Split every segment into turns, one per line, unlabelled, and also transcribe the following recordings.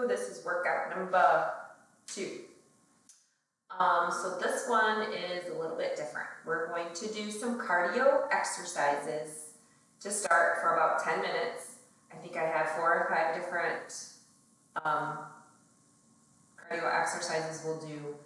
2. This is workout number 2. So this one is a little bit different. We're going to do some cardio exercises to start for about 10 minutes. I think I have 4 or 5 different cardio exercises we'll do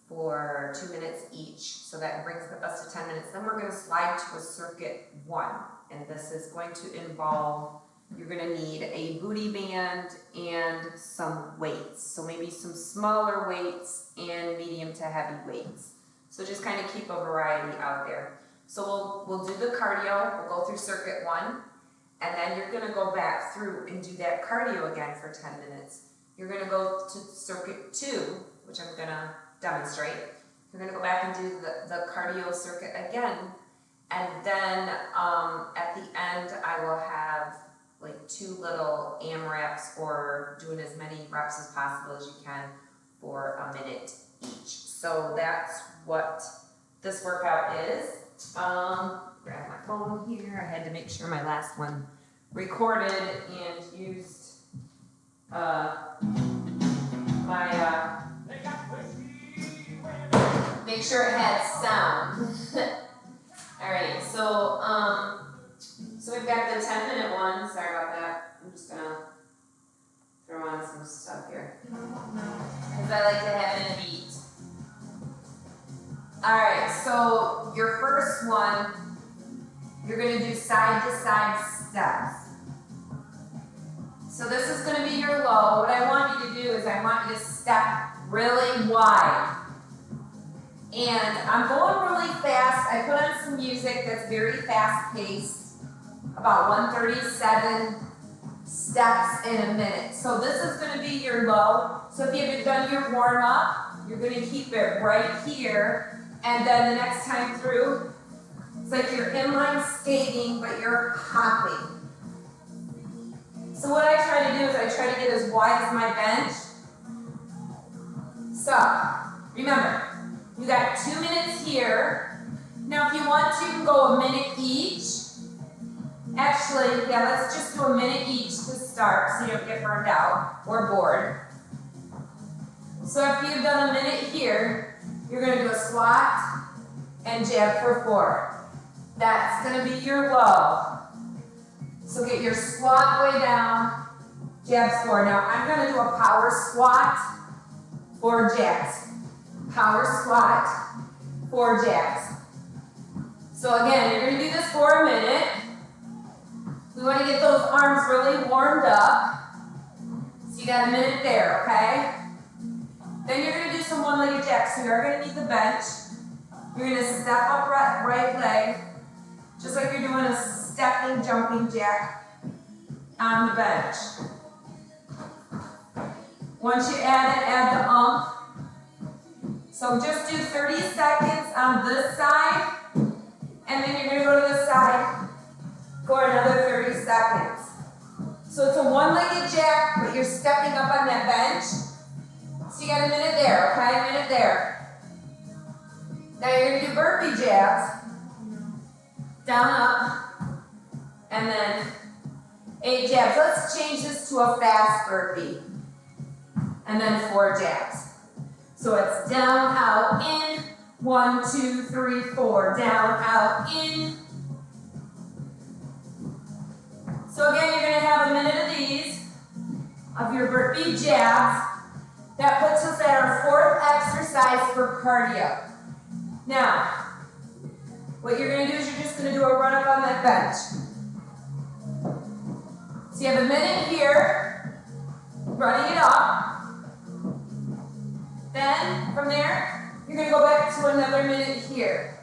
for 2 minutes each. So that brings us to 10 minutes. Then we're going to slide to a circuit 1. And this is going to involve, you're going to need a booty band and some weights. So maybe some smaller weights and medium to heavy weights. So just kind of keep a variety out there. So we'll do the cardio, we'll go through circuit 1, and then you're going to go back through and do that cardio again for 10 minutes. You're going to go to circuit 2, which I'm going to demonstrate. You're going to go back and do the cardio circuit again, and then at the end I will have like 2 little AMRAPs, or doing as many reps as possible as you can for a minute each. So that's what this workout is. Grab my phone here. I had to make sure my last one recorded and used make sure it had sound. Alright, so we've got the 10-minute one. Sorry about that. I'm just gonna throw on some stuff here, because I like to have it in a beat. Alright, so your first one, you're going to do side-to-side steps. So this is going to be your low. What I want you to do is I want you to step really wide. And I'm going really fast. I put on some music that's very fast-paced, about 137 steps in a minute. So this is going to be your low. So if you haven't done your warm-up, you're going to keep it right here. And then the next time through, it's like you're inline skating, but you're hopping. So what I try to do is I try to get as wide as my bench. So, remember, you got 2 minutes here. Now if you want to, you can go a minute each. Actually, yeah, let's just do a minute each to start so you don't get burned out or bored. So if you've done a minute here, you're going to do a squat and jab for 4. That's going to be your low. So get your squat way down, jabs 4. Now I'm going to do a power squat, 4 jabs. Power squat, 4 jabs. So again, you're going to do this for a minute. We want to get those arms really warmed up. So you got a minute there, okay? Then you're going to do some one-legged jacks. So you're going to need the bench. You're going to step up right leg, just like you're doing a stepping, jumping jack on the bench. Once you add the ump. So just do 30 seconds on this side, and then you're going to go to the side for another 30 seconds. So it's a one-legged jack, but you're stepping up on that bench. So you got a minute there, okay? A minute there. Now you're going to do burpee jabs. Down, up, and then 8 jabs. Let's change this to a fast burpee. And then 4 jabs. So it's down, out, in. 1, 2, 3, 4. Down, out, in. So again, you're going to have a minute of these, of your burpee jabs. That puts us at our 4th exercise for cardio. Now, what you're going to do is you're just going to do a run up on that bench. So you have a minute here, running it up. Then, from there, you're going to go back to another minute here.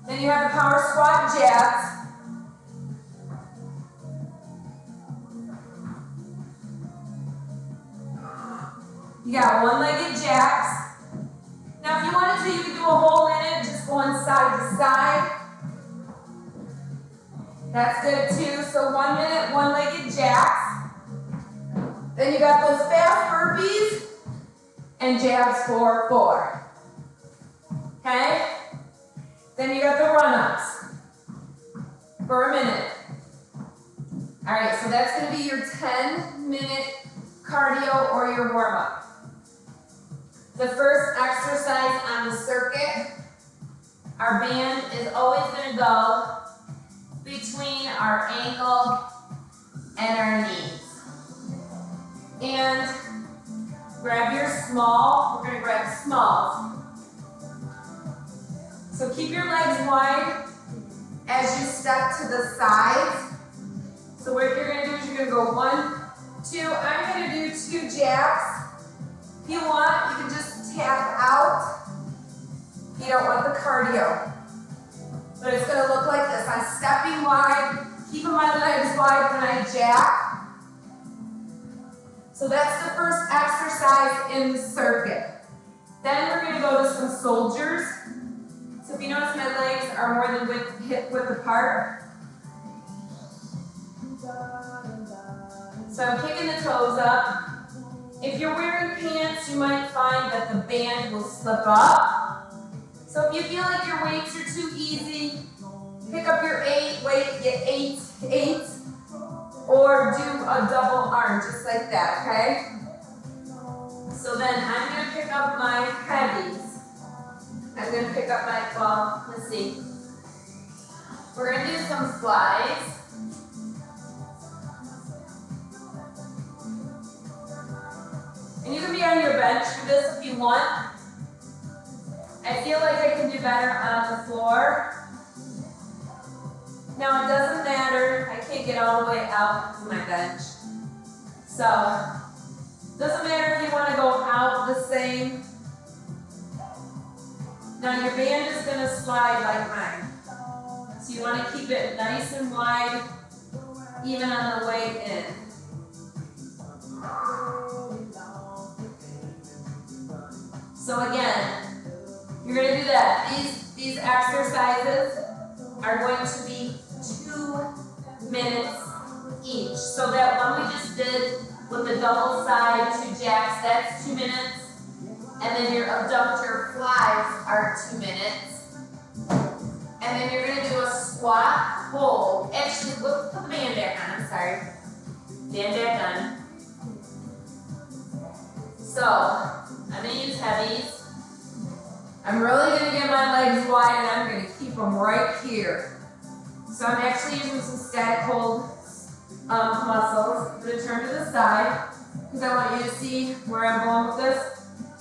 Then you have the power squat jabs. You got one-legged jacks. Now if you wanted to, you could do a whole minute just going side to side. That's good too. So 1 minute, one-legged jacks. Then you got those fast burpees and jabs for 4. Okay? Then you got the run-ups for a minute. All right, so that's gonna be your 10-minute cardio or your warm-up. The first exercise on the circuit, our band is always gonna go between our ankle and our knees. And grab your small, we're gonna grab smalls. So keep your legs wide as you step to the sides. So what you're gonna do is you're gonna go 1, 2, I'm gonna do 2 jabs. If you want, you can just tap out. If you don't want the cardio. But it's gonna look like this. I'm stepping wide, keeping my legs wide when I jab. So that's the first exercise in the circuit. Then we're gonna go to some soldiers. So if you notice my legs are more than hip width apart. So I'm kicking the toes up. If you're wearing pants, you might find that the band will slip up. So if you feel like your weights are too easy, pick up your 8 weight, get 8, or do a double arm, just like that, okay? So then I'm gonna pick up my heavies. I'm gonna pick up my, well, let's see. We're gonna do some slides. And you can be on your bench for this if you want. I feel like I can do better on the floor. Now it doesn't matter, I can't get all the way out to my bench. So, doesn't matter if you want to go out the same. Now your band is going to slide like mine. So you want to keep it nice and wide, even on the way in. So again, you're going to do that. These exercises are going to be 2 minutes each. So that one we just did with the double side 2 jabs, that's 2 minutes. And then your abductor flies are 2 minutes. And then you're going to do a squat, hold. Actually, put the band back on, I'm sorry. Band back on. So, I'm going to use heavies. I'm really going to get my legs wide and I'm going to keep them right here. So I'm actually using some static hold muscles. I'm going to turn to the side because I want you to see where I'm going with this.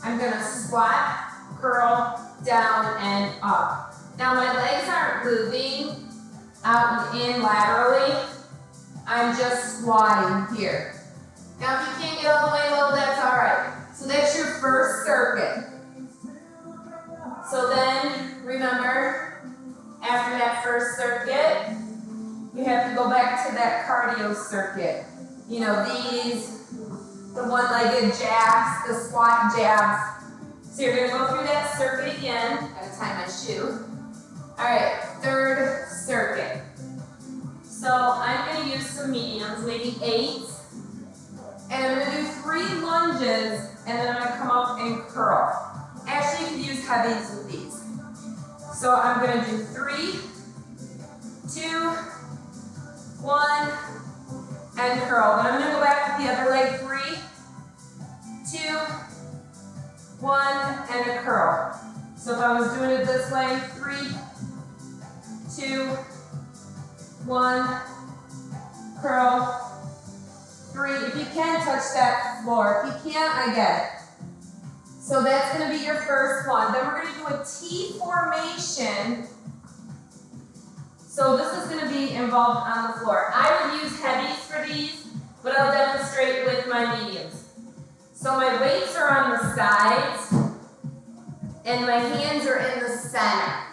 I'm going to squat, curl, down, and up. Now my legs aren't moving out and in laterally. I'm just squatting here. Now if you can't get all the way low, that's all right. So that's your first circuit. So then, remember, after that first circuit, you have to go back to that cardio circuit. You know, the one-legged jabs, the squat jabs. So you're going to go through that circuit again. I gotta tie my shoe. All right, third circuit. So I'm going to use some mediums, maybe 8. And I'm going to do 3 lunges, and then I'm going to come up and curl. Actually, you can use heavies with these. So I'm going to do 3, 2, 1, and curl. Then I'm going to go back with the other leg. 3, 2, 1, and a curl. So if I was doing it this way, 3, 2, 1, curl. 3. If you can, touch that floor. If you can't, I get it. So that's going to be your first one. Then we're going to do a T formation. So this is going to be involved on the floor. I would use heavies for these, but I'll demonstrate with my mediums. So my weights are on the sides, and my hands are in the center.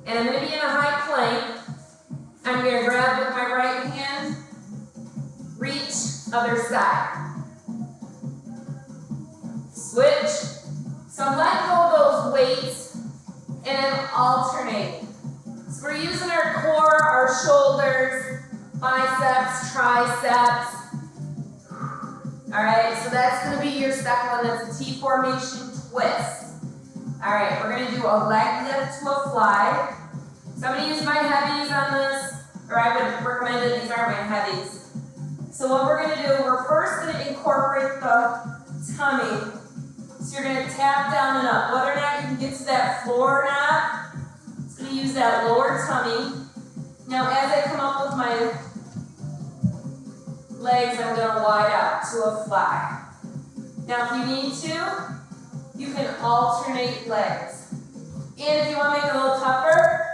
And I'm going to be in a high plank. I'm going to grab with my right hand, reach, other side. Switch. So let go of those weights and I'm alternating. So we're using our core, our shoulders, biceps, triceps. All right, so that's going to be your second one. That's a T formation twist. All right, we're going to do a leg lift to a fly. So I'm going to use my heavies on this,
or I would recommend it, these are my heavies. So what we're gonna do, we're first gonna incorporate the tummy. So you're gonna tap down and up. Whether or not you can get to that floor or not, it's gonna use that lower tummy. Now as I come up with my legs, I'm gonna wide out to a fly. Now if you need to, you can alternate legs. And if you want to make it a little tougher,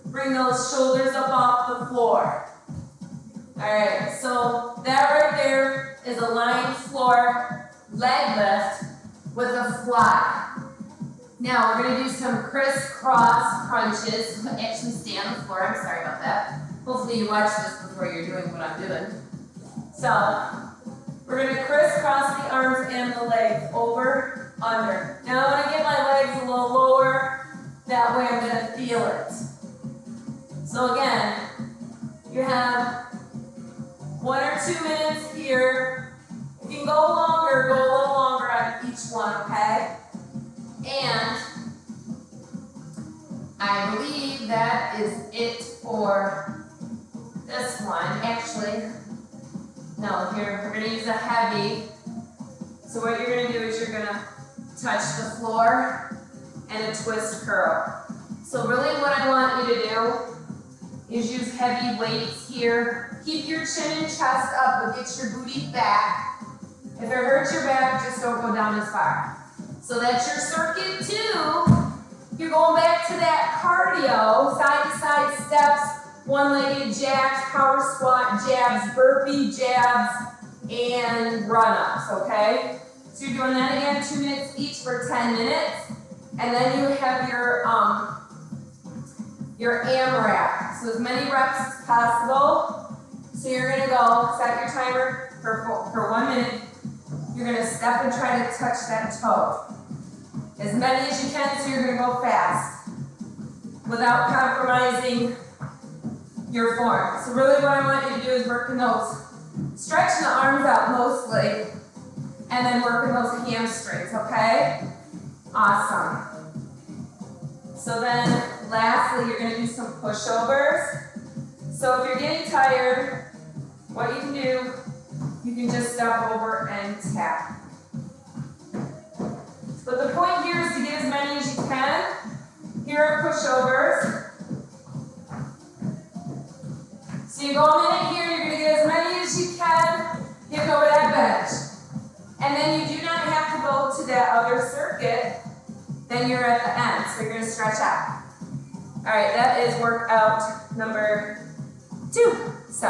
bring those shoulders up off the floor. Alright, so that right there is a lying floor leg lift with a fly. Now we're going to do some crisscross crunches. Actually stay on the floor, I'm sorry about that. Hopefully you watch this before you're doing what I'm doing. So, we're going to crisscross the arms and the legs over, under. Now I want to get my legs a little lower, that way I'm going to feel it. So again, you have 1 or 2 minutes here. If you can go longer, go a little longer on each one, okay? And I believe that is it for this one. Actually, no, here, we're going to use a heavy. So what you're going to do is you're going to touch the floor and a twist curl. So really what I want you to do is use heavy weights here. Keep your chin and chest up, but get your booty back. If it hurts your back, just don't go down as far. So that's your circuit 2. You're going back to that cardio, side to side steps, one-legged jabs, power squat jabs, burpee jabs, and run-ups, okay? So you're doing that again, 2 minutes each for 10 minutes. And then you have your AMRAP. So as many reps as possible. So you're gonna go, set your timer for 1 minute. You're gonna step and try to touch that toe. As many as you can, so you're gonna go fast without compromising your form. So really what I want you to do is working those, stretching the arms out mostly, and then working those hamstrings, okay? Awesome. So then, lastly, you're gonna do some pushovers. So if you're getting tired, what you can do, you can just step over and tap. But the point here is to get as many as you can. Here are pushovers. So you go a minute here, you're gonna get as many as you can, get over that bench. And then you do not have to go to that other circuit, then you're at the end, so you're gonna stretch out. All right, that is workout number